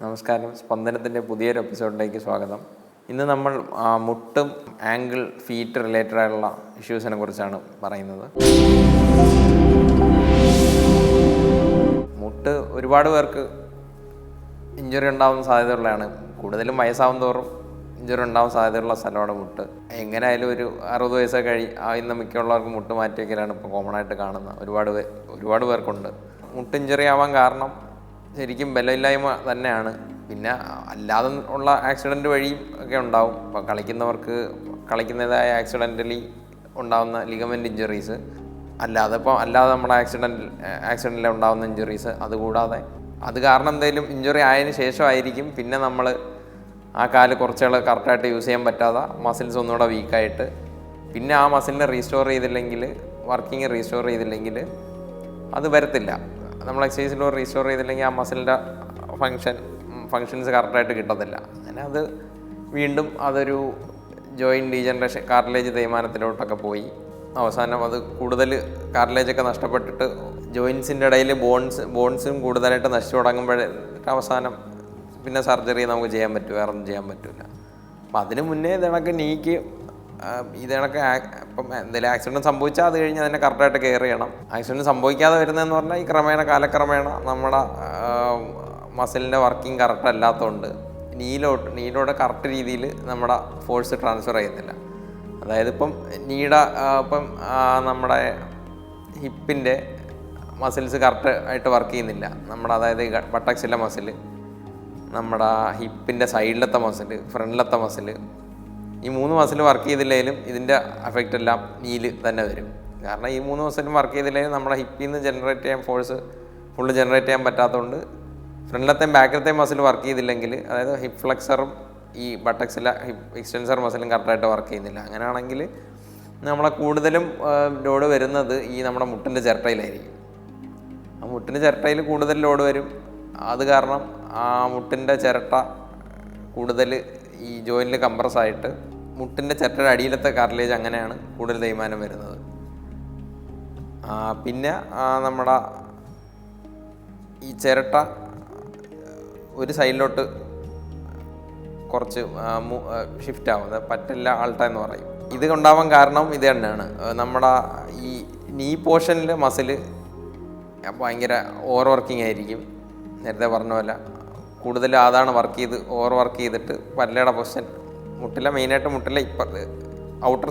നമസ്കാരം, സ്പന്ദനത്തിൻ്റെ പുതിയൊരു എപ്പിസോഡിലേക്ക് സ്വാഗതം. ഇന്ന് നമ്മൾ മുട്ടും ആംഗിൾ ഫീറ്റ് റിലേറ്റഡ് ആയിട്ടുള്ള ഇഷ്യൂസിനെ കുറിച്ചാണ് പറയുന്നത്. മുട്ട് ഒരുപാട് പേർക്ക് ഇഞ്ചുറി ഉണ്ടാകുന്ന സാധ്യതയുള്ളതാണ്. കൂടുതലും വയസ്സാവും തോറും ഇഞ്ചുറി ഉണ്ടാകാൻ സാധ്യതയുള്ള സ്ഥലമാണ് മുട്ട്. എങ്ങനെയായാലും ഒരു 60 വയസ്സൊക്കെ ഇന്ന് മിക്കുള്ളവർക്ക് മുട്ട് മാറ്റി വയ്ക്കലാണ് ഇപ്പോൾ കോമൺ ആയിട്ട് കാണുന്നത്. ഒരുപാട് പേർക്കുണ്ട്. മുട്ട് ഇഞ്ചുറി ആവാൻ കാരണം ശരിക്കും ബലമില്ലായ്മ തന്നെയാണ്. പിന്നെ അല്ലാതെ ഉള്ള ആക്സിഡൻറ്റ് വഴിയും ഒക്കെ ഉണ്ടാവും. ഇപ്പോൾ കളിക്കുന്നതായ ആക്സിഡൻ്റലി ഉണ്ടാകുന്ന ലിഗമെൻ്റ് ഇഞ്ചുറീസ്, അല്ലാതെ നമ്മുടെ ആക്സിഡൻറ്റിൽ ഉണ്ടാകുന്ന ഇഞ്ചുറീസ്, അതുകൂടാതെ അത് കാരണം എന്തെങ്കിലും ഇഞ്ചുറി ആയതിനു ശേഷമായിരിക്കും പിന്നെ നമ്മൾ ആ കാല് കുറച്ചുകൾ കറക്റ്റായിട്ട് യൂസ് ചെയ്യാൻ പറ്റാതെ മസിൽസ് ഒന്നുകൂടെ വീക്കായിട്ട് പിന്നെ ആ മസിലിനെ വർക്കിംഗ് റീസ്റ്റോർ ചെയ്തില്ലെങ്കിൽ അത് വരത്തില്ല. നമ്മൾ എക്സസൈസിലൂടെ റീസ്റ്റോർ ചെയ്തില്ലെങ്കിൽ ആ മസിലിൻ്റെ ഫങ്ഷൻസ് കറക്റ്റായിട്ട് കിട്ടത്തില്ല. അങ്ങനെ അത് വീണ്ടും അതൊരു ജോയിൻറ്റ് ഡീജനറേഷൻ, കാർട്ടിലേജ് തേയ്മാനത്തിലോട്ടൊക്കെ പോയി അവസാനം അത് കൂടുതൽ കാർട്ടിലേജൊക്കെ നഷ്ടപ്പെട്ടിട്ട് ജോയിൻസിൻ്റെ ഇടയിൽ ബോൺസും കൂടുതലായിട്ട് നശിച്ചു തുടങ്ങുമ്പോഴേക്ക് അവസാനം പിന്നെ സർജറി നമുക്ക് ചെയ്യാൻ പറ്റും, വേറെ ഒന്നും ചെയ്യാൻ പറ്റില്ല. അപ്പം അതിന് മുന്നേ ഇതേണക്ക് ഇപ്പം എന്തെങ്കിലും ആക്സിഡൻറ്റ് സംഭവിച്ചാൽ അത് കഴിഞ്ഞ് അതിനെ കറക്റ്റായിട്ട് കെയർ ചെയ്യണം. ആക്സിഡൻറ്റ് സംഭവിക്കാതെ വരുന്നതെന്ന് പറഞ്ഞാൽ ഈ കാലക്രമേണ നമ്മുടെ മസിലിൻ്റെ വർക്കിംഗ് കറക്റ്റ് അല്ലാത്തതുകൊണ്ട് നീയിലോട്ട് കറക്റ്റ് രീതിയിൽ നമ്മുടെ ഫോഴ്സ് ട്രാൻസ്ഫർ ചെയ്യത്തില്ല. അതായത് ഇപ്പം നമ്മുടെ ഹിപ്പിൻ്റെ മസിൽസ് കറക്റ്റ് ആയിട്ട് വർക്ക് ചെയ്യുന്നില്ല. അതായത് ബട്ടക്സിലെ മസിൽ, നമ്മുടെ ഹിപ്പിൻ്റെ സൈഡിലത്തെ മസിൽ, ഫ്രണ്ടിലത്തെ മസിൽ, ഈ 3 മസിൽ വർക്ക് ചെയ്തില്ലെങ്കിലും ഇതിൻ്റെ എഫക്റ്റ് എല്ലാം നീയിൽ തന്നെ വരും. കാരണം ഈ 3 മസിലും വർക്ക് ചെയ്തില്ലെങ്കിലും നമ്മുടെ ഹിപ്പിൽ നിന്ന് ജനറേറ്റ് ചെയ്യാൻ ഫോഴ്സ് ഫുള്ള് ജനറേറ്റ് ചെയ്യാൻ പറ്റാത്തതുകൊണ്ട് ഫ്രണ്ടിലത്തെയും ബാക്കിലത്തെയും മസിൽ വർക്ക് ചെയ്തില്ലെങ്കിൽ, അതായത് ഹിപ്പ് ഫ്ലെക്സറും ഈ ബട്ടക്സിലെ ഹിപ്പ് എക്സ്റ്റൻസർ മസിലും കറക്റ്റായിട്ട് വർക്ക് ചെയ്യുന്നില്ല. അങ്ങനെയാണെങ്കിൽ നമ്മളെ കൂടുതലും ലോഡ് വരുന്നത് ഈ നമ്മുടെ മുട്ടിൻ്റെ ചിരട്ടയിലായിരിക്കും. ആ മുട്ടിൻ്റെ ചിരട്ടയിൽ കൂടുതൽ ലോഡ് വരും. അത് കാരണം ആ മുട്ടിൻ്റെ ചിരട്ട കൂടുതൽ ഈ ജോയിൻറ്റിൽ കംപ്രസ്സായിട്ട് മുട്ടിൻ്റെ ചിരട്ടയുടെ അടിയിലത്തെ കാർട്ടിലേജ് അങ്ങനെയാണ് കൂടുതൽ തേയ്മാനം വരുന്നത്. പിന്നെ നമ്മുടെ ഈ ചിരട്ട ഒരു സൈഡിലോട്ട് കുറച്ച് ഷിഫ്റ്റ് ആവും, പറ്റില്ല ആൾട്ട എന്ന് പറയും. ഇത് ഉണ്ടാവാൻ കാരണം ഇത് തന്നെയാണ്. നമ്മുടെ ഈ നീ പോർഷനിൽ മസിൽ ഭയങ്കര ഓവർ വർക്കിംഗ് ആയിരിക്കും. നേരത്തെ പറഞ്ഞ പോലെ കൂടുതൽ അതാണ് ഓവർ വർക്ക് ചെയ്തിട്ട് പല്ലയുടെ പൊസിഷൻ മെയിനായിട്ട് മുട്ടിലെ ഔട്ടർ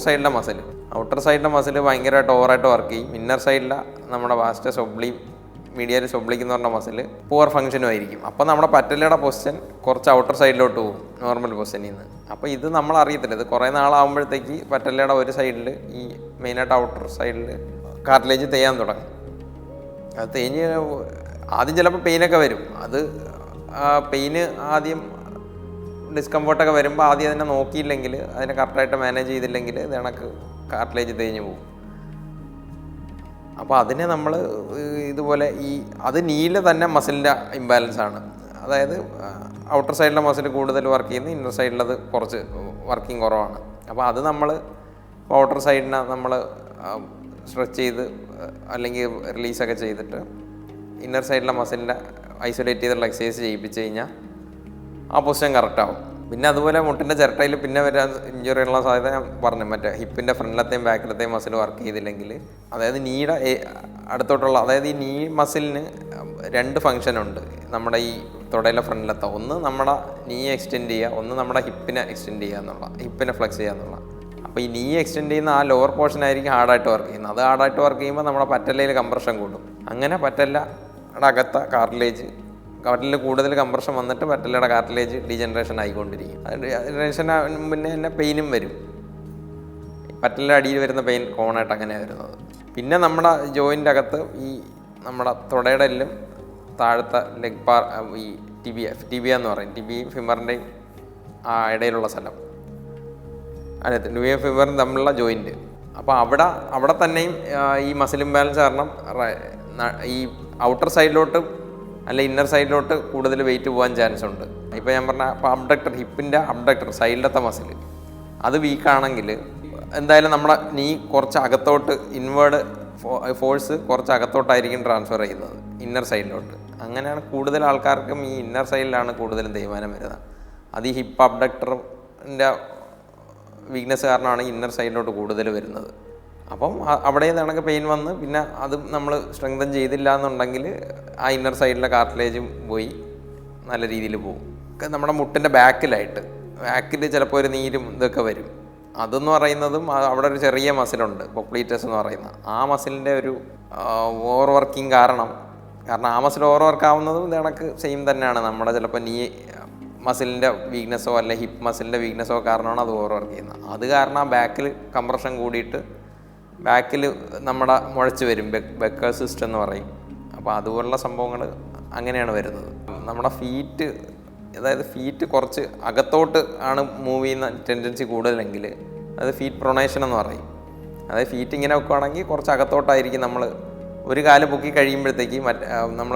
സൈഡിലെ മസിൽ ഭയങ്കരമായിട്ട് ഓവറായിട്ട് വർക്ക് ചെയ്യും. ഇന്നർ സൈഡിലെ നമ്മുടെ വാസ്റ്റസ് മീഡിയൽ ഒബ്ലിക്ക് എന്ന് പറഞ്ഞ മസിൽ പുവർ ഫങ്ഷനും ആയിരിക്കും. അപ്പോൾ നമ്മുടെ പറ്റലയുടെ പൊസിഷൻ കുറച്ച് ഔട്ടർ സൈഡിലോട്ട് പോകും നോർമൽ പൊസിഷനിൽ നിന്ന്. അപ്പോൾ ഇത് നമ്മൾ അറിയത്തില്ല. ഇത് കുറേ നാളാകുമ്പോഴത്തേക്ക് പറ്റലയുടെ ഒരു സൈഡിൽ ഈ മെയിനായിട്ട് ഔട്ടർ സൈഡിൽ കാർട്ടിലേജ് തേയാൻ തുടങ്ങും. അത് തേഞ്ഞ് ആദ്യം ചിലപ്പോൾ പെയിനൊക്കെ വരും. അത് പെയിന് ആദ്യം ഡിസ്കംഫർട്ടൊക്കെ വരുമ്പോൾ ആദ്യം അതിനെ നോക്കിയില്ലെങ്കിൽ, അതിനെ കറക്റ്റായിട്ട് മാനേജ് ചെയ്തില്ലെങ്കിൽ ഇത് കണക്ക് കാർട്ടിലേജ് തേഞ്ഞ് പോകും. അപ്പോൾ അതിനെ നമ്മൾ ഇതുപോലെ അത് നീല തന്നെ മസിലിൻ്റെ ഇംബാലൻസ് ആണ്. അതായത് ഔട്ടർ സൈഡിലെ മസിൽ കൂടുതൽ വർക്ക് ചെയ്യുന്നു, ഇന്നർ സൈഡിലത് കുറച്ച് വർക്കിംഗ് കുറവാണ്. അപ്പോൾ അത് നമ്മൾ ഔട്ടർ സൈഡിനെ നമ്മൾ സ്ട്രെച്ച് ചെയ്ത് അല്ലെങ്കിൽ റിലീസൊക്കെ ചെയ്തിട്ട് ഇന്നർ സൈഡിലെ മസിലിനെ ഐസൊലേറ്റ് ചെയ്തുള്ള എക്സസൈസ് ചെയ്യിപ്പിച്ച് കഴിഞ്ഞാൽ ആ പൊസിഷൻ കറക്റ്റാവും. പിന്നെ അതുപോലെ മുട്ടിൻ്റെ ചിരട്ടയിൽ പിന്നെ വരാൻ ഇഞ്ചുറി ഉള്ള സാധ്യത ഞാൻ പറഞ്ഞു. മറ്റേ ഹിപ്പിൻ്റെ ഫ്രണ്ടിലത്തെയും ബാക്കിലത്തെയും മസിൽ വർക്ക് ചെയ്തില്ലെങ്കിൽ, അതായത് നീയുടെ അടുത്തോട്ടുള്ള, അതായത് ഈ നീ മസിലിന് 2 ഫങ്ഷനുണ്ട് നമ്മുടെ ഈ തുടയിലെ ഫ്രണ്ടിലത്തെ. ഒന്ന് നമ്മുടെ നീ എക്സ്റ്റെൻഡ് ചെയ്യുക, ഒന്ന് നമ്മുടെ ഹിപ്പിനെ എക്സ്റ്റെൻഡ് ചെയ്യുക എന്നുള്ള, ഹിപ്പിനെ ഫ്ലെക്സ് ചെയ്യുക എന്നുള്ള. അപ്പോൾ ഈ നീ എക്സ്റ്റെൻഡ് ചെയ്യുന്ന ആ ലോവർ പോർഷൻ ആയിരിക്കും ഹാർഡായിട്ട് വർക്ക് ചെയ്യുന്നത്. അത് ഹാർഡായിട്ട് വർക്ക് ചെയ്യുമ്പോൾ നമ്മുടെ പറ്റലയിൽ കംപ്രഷൻ കൂടും. അങ്ങനെ പറ്റലയുടെ അകത്ത കാർട്ടിലേജ് കൂടുതൽ കംപ്രഷൻ വന്നിട്ട് പറ്റലയുടെ കാർട്ടിലേജ് ഡീജനറേഷൻ ആയിക്കൊണ്ടിരിക്കും. ഡീജനറേഷൻ പിന്നെ തന്നെ പെയിനും വരും. പറ്റലയുടെ അടിയിൽ വരുന്ന പെയിൻ കോമൺ ആയിട്ട് അങ്ങനെയാണ് വരുന്നത്. പിന്നെ നമ്മുടെ ജോയിൻ്റെ അകത്ത് ഈ നമ്മുടെ തുടയുടെ എല്ലും താഴത്തെ ഈ ടിബിയ എന്ന് പറയും, ടിബിയും ഫിമറിൻ്റെയും ഇടയിലുള്ള സ്ഥലം, അതെ, ടിബിയും ഫിമറും തമ്മിലുള്ള ജോയിൻറ്റ്. അപ്പോൾ അവിടെ തന്നെയും ഈ മസിൽ ഇംബാലൻസ് കാരണം ഈ ഔട്ടർ സൈഡിലോട്ട് അല്ല ഇന്നർ സൈഡിലോട്ട് കൂടുതൽ വെയിറ്റ് പോകാൻ ചാൻസ് ഉണ്ട്. ഇപ്പോൾ ഞാൻ പറഞ്ഞ ഇപ്പോൾ ഹിപ്പിൻ്റെ അബ്ഡക്ടർ സൈഡിലത്തെ മസിൽ അത് വീക്കാണെങ്കിൽ എന്തായാലും നമ്മുടെ കുറച്ച് അകത്തോട്ട് ഇൻവേർഡ് ഫോഴ്സ് കുറച്ച് അകത്തോട്ടായിരിക്കും ട്രാൻസ്ഫർ ചെയ്യുന്നത്. ഇന്നർ സൈഡിലോട്ട്. അങ്ങനെയാണ് കൂടുതൽ ആൾക്കാർക്കും ഈ ഇന്നർ സൈഡിലാണ് കൂടുതലും തേയ്മാനം വരുന്നത്. അത് ഈ ഹിപ്പ് അബ്ഡക്ടറിൻ്റെ വീക്ക്നെസ് കാരണമാണ് ഇന്നർ സൈഡിലോട്ട് കൂടുതൽ വരുന്നത്. അപ്പം അവിടെ നിന്നൊക്കെ പെയിൻ വന്ന് പിന്നെ അതും നമ്മൾ സ്ട്രെങ്തൻ ചെയ്തില്ല എന്നുണ്ടെങ്കിൽ ആ ഇന്നർ സൈഡിലെ കാർട്ടിലേജും പോയി നല്ല രീതിയിൽ പോകും. നമ്മുടെ മുട്ടിൻ്റെ ബാക്കിൽ ചിലപ്പോൾ ഒരു നീരും ഇതൊക്കെ വരും. അതെന്ന് പറയുന്നതും അവിടെ ഒരു ചെറിയ മസിലുണ്ട്, പൊപ്ലീറ്റസ് എന്ന് പറയുന്ന ആ മസിലിൻ്റെ ഒരു ഓവർ വർക്കിംഗ് കാരണം ആ മസിൽ ഓവർ വർക്ക് ആവുന്നതും ഇത് കണക്ക് സെയിം തന്നെയാണ്. നമ്മുടെ ചിലപ്പോൾ മസിലിൻ്റെ വീക്ക്നെസ്സോ അല്ലെ ഹിപ്പ് മസിലിൻ്റെ വീക്ക്നെസ്സോ കാരണമാണ് അത് ഓവർ വർക്ക് ചെയ്യുന്നത്. അത് കാരണം ആ ബാക്കിൽ കംപ്രഷൻ കൂടിയിട്ട് ബാക്കിൽ നമ്മുടെ മുഴച്ച് വരും, ബെക്കർ സിസ്റ്റം എന്ന് പറയും. അപ്പോൾ അതുപോലുള്ള സംഭവങ്ങൾ അങ്ങനെയാണ് വരുന്നത്. നമ്മുടെ ഫീറ്റ് കുറച്ച് അകത്തോട്ട് ആണ് മൂവ് ചെയ്യുന്ന ടെൻഡൻസി കൂടുതലെങ്കിൽ അത് ഫീറ്റ് പ്രൊണേഷൻ എന്ന് പറയും. അതായത് ഫീറ്റ് ഇങ്ങനെ വെക്കുകയാണെങ്കിൽ കുറച്ച് അകത്തോട്ടായിരിക്കും. നമ്മൾ ഒരു കാല് പൊക്കി കഴിയുമ്പോഴത്തേക്ക് നമ്മൾ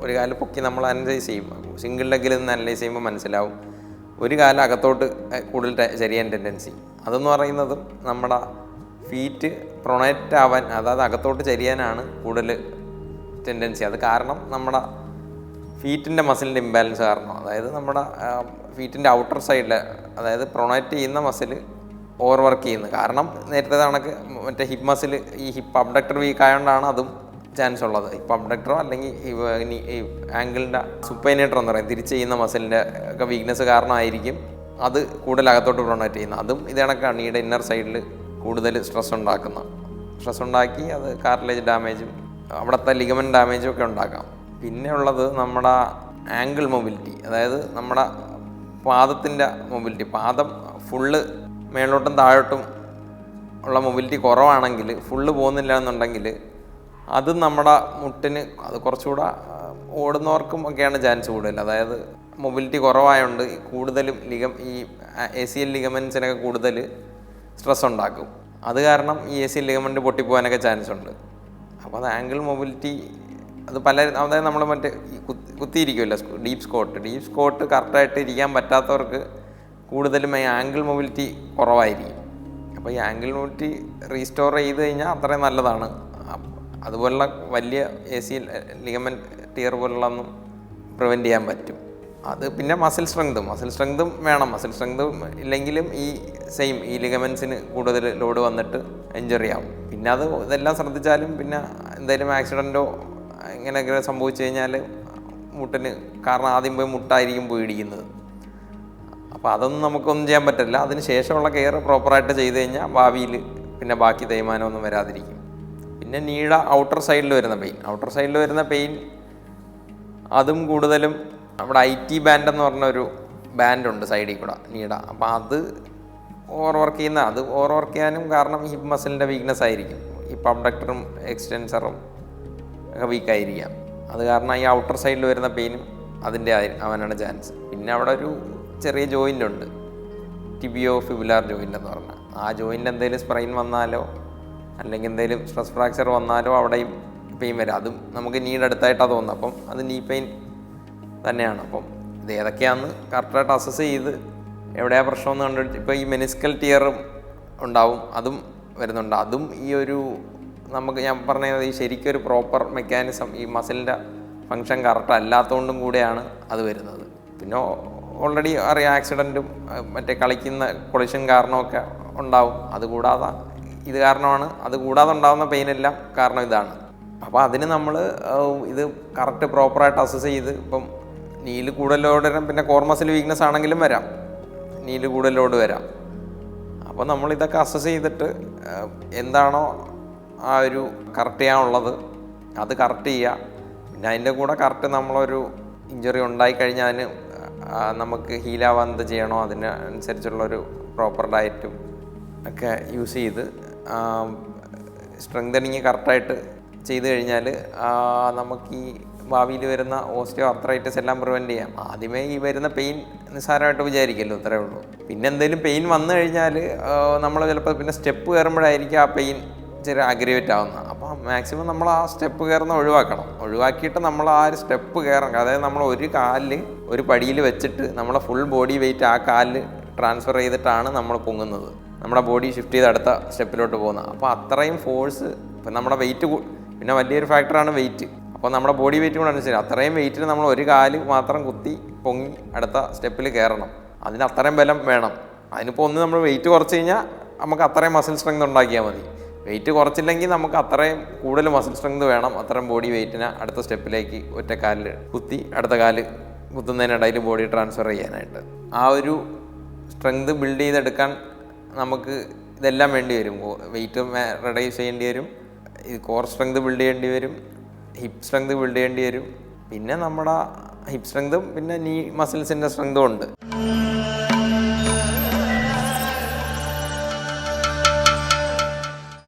ഒരു കാല് പൊക്കി നമ്മൾ അനലൈസ് ചെയ്യും, സിംഗിൾ ലെഗിൽ നിന്ന് അനലൈസ് ചെയ്യുമ്പോൾ മനസ്സിലാവും ഒരു കാല് അകത്തോട്ട് കൂടുതൽ ചരിയാൻ ടെൻഡൻസി. അതെന്ന് പറയുന്നതും നമ്മുടെ ഫീറ്റ് പ്രൊണേറ്റ് ആവാൻ, അതായത് അകത്തോട്ട് ചരിയാനാണ് കൂടുതൽ ടെൻഡൻസി. അത് കാരണം നമ്മുടെ ഫീറ്റിൻ്റെ മസിലിൻ്റെ ഇംബാലൻസ് കാരണം, അതായത് നമ്മുടെ ഫീറ്റിൻ്റെ ഔട്ടർ സൈഡിൽ, അതായത് പ്രൊണേറ്റ് ചെയ്യുന്ന മസിൽ ഓവർ വർക്ക് ചെയ്യുന്നത്. കാരണം നേരത്തെ കണക്ക് മറ്റേ ഹിപ്പ് മസിൽ, ഈ ഹിപ്പ് അബ്ഡക്ടർ വീക്ക് ആയതുകൊണ്ടാണ് അതും ചാൻസ് ഉള്ളത്. ഹിപ്പ് അബ്ഡക്ടറോ അല്ലെങ്കിൽ ഈ ആംഗിളിൻ്റെ സുപ്പൈനേറ്റർ എന്ന് പറയും, തിരിച്ച് ചെയ്യുന്ന മസിലിൻ്റെ ഒക്കെ വീക്ക്നെസ് കാരണമായിരിക്കും അത് കൂടുതൽ അകത്തോട്ട് പ്രൊണേറ്റ് ചെയ്യുന്നത്. അതും ഇത് കണക്കാണ് നീയുടെ ഇന്നർ സൈഡിൽ കൂടുതൽ സ്ട്രെസ് ഉണ്ടാക്കി അത് കാർട്ടിലേജ് ഡാമേജും അവിടുത്തെ ലിഗമെൻറ്റ് ഡാമേജും ഒക്കെ ഉണ്ടാക്കാം. പിന്നെ ഉള്ളത് നമ്മുടെ ആംഗിൾ മൊബിലിറ്റി, അതായത് നമ്മുടെ പാദത്തിൻ്റെ മൊബിലിറ്റി. പാദം ഫുള്ള് മേലോട്ടും താഴോട്ടും ഉള്ള മൊബിലിറ്റി കുറവാണെങ്കിൽ, ഫുള്ള് പോകുന്നില്ല എന്നുണ്ടെങ്കിൽ അത് നമ്മുടെ മുട്ടിന് അത് കുറച്ചുകൂടെ ഓടുന്നവർക്കും ഒക്കെയാണ് ചാൻസ് കൂടുതൽ. അതായത് മൊബിലിറ്റി കുറവായതുകൊണ്ട് കൂടുതലും ഈ ACL ലിഗമെൻസിനൊക്കെ കൂടുതൽ സ്ട്രെസ് ഉണ്ടാക്കും. അത് കാരണം ഈ ACL ലിഗമെൻറ്റ് പൊട്ടിപ്പോകാനൊക്കെ ചാൻസ് ഉണ്ട്. അപ്പോൾ അത് ആംഗിൾ മൊബിലിറ്റി അത് അതായത് നമ്മൾ മറ്റേ കുത്തിയിരിക്കുമല്ലോ ഡീപ്പ് സ്കോട്ട് കറക്റ്റായിട്ട് ഇരിക്കാൻ പറ്റാത്തവർക്ക് കൂടുതലും ഈ ആംഗിൾ മൊബിലിറ്റി കുറവായിരിക്കും. അപ്പോൾ ഈ ആംഗിൾ മൊബിലിറ്റി റീസ്റ്റോർ ചെയ്ത് കഴിഞ്ഞാൽ അത്രയും നല്ലതാണ്. അതുപോലുള്ള വലിയ ACL ലിഗമെൻറ്റ് ടിയർ പോലുള്ളതൊന്നും പ്രിവെൻറ്റ് ചെയ്യാൻ പറ്റും. അത് പിന്നെ മസിൽ സ്ട്രെങ്തും വേണം. മസിൽ സ്ട്രെങ്ത് ഇല്ലെങ്കിലും ഈ ലിഗമെൻസിന് കൂടുതൽ ലോഡ് വന്നിട്ട് ഇഞ്ചറി ആവും. പിന്നെ ഇതെല്ലാം ശ്രദ്ധിച്ചാലും പിന്നെ എന്തെങ്കിലും ആക്സിഡൻറ്റോ ഇങ്ങനെയൊക്കെ സംഭവിച്ചു കഴിഞ്ഞാൽ മുട്ടിന്, കാരണം ആദ്യം പോയി മുട്ടായിരിക്കും പോയി ഇടിക്കുന്നത്. അപ്പോൾ അതൊന്നും നമുക്കൊന്നും ചെയ്യാൻ പറ്റില്ല. അതിന് ശേഷമുള്ള കെയർ പ്രോപ്പറായിട്ട് ചെയ്ത് കഴിഞ്ഞാൽ ഭാവിയിൽ പിന്നെ ബാക്കി തേയ്മാനമൊന്നും വരാതിരിക്കും. പിന്നെ നീയുടെ ഔട്ടർ സൈഡിൽ വരുന്ന പെയിൻ അതും കൂടുതലും നമ്മുടെ IT ബാൻഡ് എന്ന് പറഞ്ഞൊരു ബാൻഡുണ്ട് സൈഡിൽ കൂടെ നീട. അപ്പോൾ അത് ഓവർ വർക്ക് ചെയ്യാനും കാരണം ഹിപ്പ് മസിലിൻ്റെ വീക്ക്നെസ് ആയിരിക്കും. ഹിപ്പ് അബ്ഡക്ടറും എക്സ്റ്റൻസറും ഒക്കെ വീക്കായിരിക്കാം. അത് കാരണം ഈ ഔട്ടർ സൈഡിൽ വരുന്ന പെയിനും അവനാണ് ചാൻസ്. പിന്നെ അവിടെ ഒരു ചെറിയ ജോയിൻ്റ് ഉണ്ട്, ടിബിയോ ഫിബുലാർ ജോയിൻ്റ് എന്ന് പറഞ്ഞാൽ. ആ ജോയിൻ്റ് എന്തെങ്കിലും സ്പ്രെയിൻ വന്നാലോ അല്ലെങ്കിൽ എന്തെങ്കിലും സ്ട്രെസ് ഫ്രാക്ചർ വന്നാലോ അവിടെയും പെയിൻ വരും. അതും നമുക്ക് നീയുടെ അടുത്തായിട്ടാണ് തോന്നുന്നത്. അപ്പം അത് നീ പെയിൻ തന്നെയാണ്. അപ്പം ഇത് ഏതൊക്കെയാണെന്ന് കറക്റ്റായിട്ട് അസസ് ചെയ്ത് എവിടെയാണ് പ്രശ്നമെന്ന് കണ്ടിട്ട്, ഇപ്പോൾ ഈ മെനിസ്കൽ ടിയറും ഉണ്ടാവും, അതും വരുന്നുണ്ട്. അതും ഞാൻ പറഞ്ഞത് ഈ ശരിക്കും ഒരു പ്രോപ്പർ മെക്കാനിസം, ഈ മസിലിൻ്റെ ഫങ്ഷൻ കറക്റ്റ് അല്ലാത്തതുകൊണ്ടും കൂടെയാണ് അത് വരുന്നത്. പിന്നെ ഓൾറെഡി അറിയാം ആക്സിഡൻറ്റും മറ്റേ കളിക്കുന്ന കൊളിഷൻ കാരണമൊക്കെ ഉണ്ടാവും. ഇത് കാരണമാണ്. അത് കൂടാതെ ഉണ്ടാകുന്ന പെയിനെല്ലാം കാരണം ഇതാണ്. അപ്പോൾ അതിന് നമ്മൾ ഇത് കറക്റ്റ് പ്രോപ്പറായിട്ട് അസസ് ചെയ്ത്, ഇപ്പം നീല് കൂടുതൽ ലോഡ് വരാം, പിന്നെ കോർ മസിൽ വീക്ക്നെസ് ആണെങ്കിലും വരാം, നീല് കൂടുതൽ ലോഡ് വരാം. അപ്പോൾ നമ്മളിതൊക്കെ അസസ് ചെയ്തിട്ട് എന്താണോ ആ ഒരു കറക്റ്റ് ചെയ്യാനുള്ളത് അത് കറക്റ്റ് ചെയ്യുക. പിന്നെ അതിൻ്റെ കൂടെ കറക്റ്റ് നമ്മളൊരു ഇഞ്ചുറി ഉണ്ടായിക്കഴിഞ്ഞാൽ അതിന് നമുക്ക് ഹീലാവാൻ എന്ത് ചെയ്യണോ അതിനനുസരിച്ചുള്ളൊരു പ്രോപ്പർ ഡയറ്റും ഒക്കെ യൂസ് ചെയ്ത് സ്ട്രെങ്തനിങ് കറക്റ്റായിട്ട് ചെയ്ത് കഴിഞ്ഞാൽ നമുക്ക് ഈ ഭാവിയിൽ വരുന്ന ഓസ്റ്റിയോ ആർത്രൈറ്റിസ് എല്ലാം പ്രിവെൻറ്റ് ചെയ്യാം. ആദ്യമേ ഈ വരുന്ന പെയിൻ നിസ്സാരമായിട്ട് വിചാരിക്കല്ലോ, അത്രേ ഉള്ളൂ. പിന്നെ എന്തെങ്കിലും പെയിൻ വന്നു കഴിഞ്ഞാൽ നമ്മൾ ചിലപ്പോൾ പിന്നെ സ്റ്റെപ്പ് കയറുമ്പോഴായിരിക്കും ആ പെയിൻ ചെറിയ അഗ്രവേറ്റ് ആവുന്നത്. അപ്പോൾ മാക്സിമം നമ്മൾ ആ സ്റ്റെപ്പ് കയറുന്ന ഒഴിവാക്കിയിട്ട് നമ്മൾ ആ ഒരു സ്റ്റെപ്പ് കയറണം. അതായത് നമ്മൾ ഒരു കാലിൽ ഒരു പടിയിൽ വെച്ചിട്ട് നമ്മളെ ഫുൾ ബോഡി വെയിറ്റ് ആ കാലിൽ ട്രാൻസ്ഫർ ചെയ്തിട്ടാണ് നമ്മൾ പൊങ്ങുന്നത്, നമ്മുടെ ബോഡി ഷിഫ്റ്റ് ചെയ്ത് അടുത്ത സ്റ്റെപ്പിലോട്ട് പോകുന്നത്. അപ്പോൾ അത്രയും ഫോഴ്സ്, ഇപ്പം നമ്മുടെ വെയിറ്റ്, പിന്നെ വലിയൊരു ഫാക്ടറാണ് വെയിറ്റ്. അപ്പോൾ നമ്മുടെ ബോഡി വെയിറ്റ് കൂടെ അനുസരിച്ച് അത്രയും വെയിറ്റിന് നമ്മൾ ഒരു കാല് മാത്രം കുത്തി പൊങ്ങി അടുത്ത സ്റ്റെപ്പിൽ കയറണം. അതിന് അത്രയും ബലം വേണം. അതിനിപ്പോൾ ഒന്ന് നമ്മൾ വെയിറ്റ് കുറച്ച് കഴിഞ്ഞാൽ നമുക്ക് അത്രയും മസിൽ സ്ട്രെങ്ത് ഉണ്ടാക്കിയാൽ മതി. വെയിറ്റ് കുറച്ചില്ലെങ്കിൽ നമുക്ക് അത്രയും കൂടുതൽ മസിൽ സ്ട്രെങ്ത് വേണം. അത്രയും ബോഡി വെയിറ്റിനെ അടുത്ത സ്റ്റെപ്പിലേക്ക് ഒറ്റ കാലിൽ കുത്തി അടുത്ത കാല് കുത്തുന്നതിനിടയിൽ ബോഡി ട്രാൻസ്ഫർ ചെയ്യാനായിട്ട്. ആ ഒരു സ്ട്രെങ്ത് ബിൽഡ് ചെയ്തെടുക്കാൻ നമുക്ക് ഇതെല്ലാം വേണ്ടി വരും. വെയിറ്റ് റെഡ്യൂസ് ചെയ്യേണ്ടി വരും, ഈ കോർ സ്ട്രെങ്ത് ബിൽഡ് ചെയ്യേണ്ടി വരും, ഹിപ്പ് സ്ട്രെങ്ത് ബിൽഡ് ചെയ്യേണ്ടി വരും. പിന്നെ നമ്മുടെ ഹിപ്പ് സ്ട്രെങ്തും പിന്നെ നീ മസിൽസിൻ്റെ സ്ട്രെങ്തും ഉണ്ട്.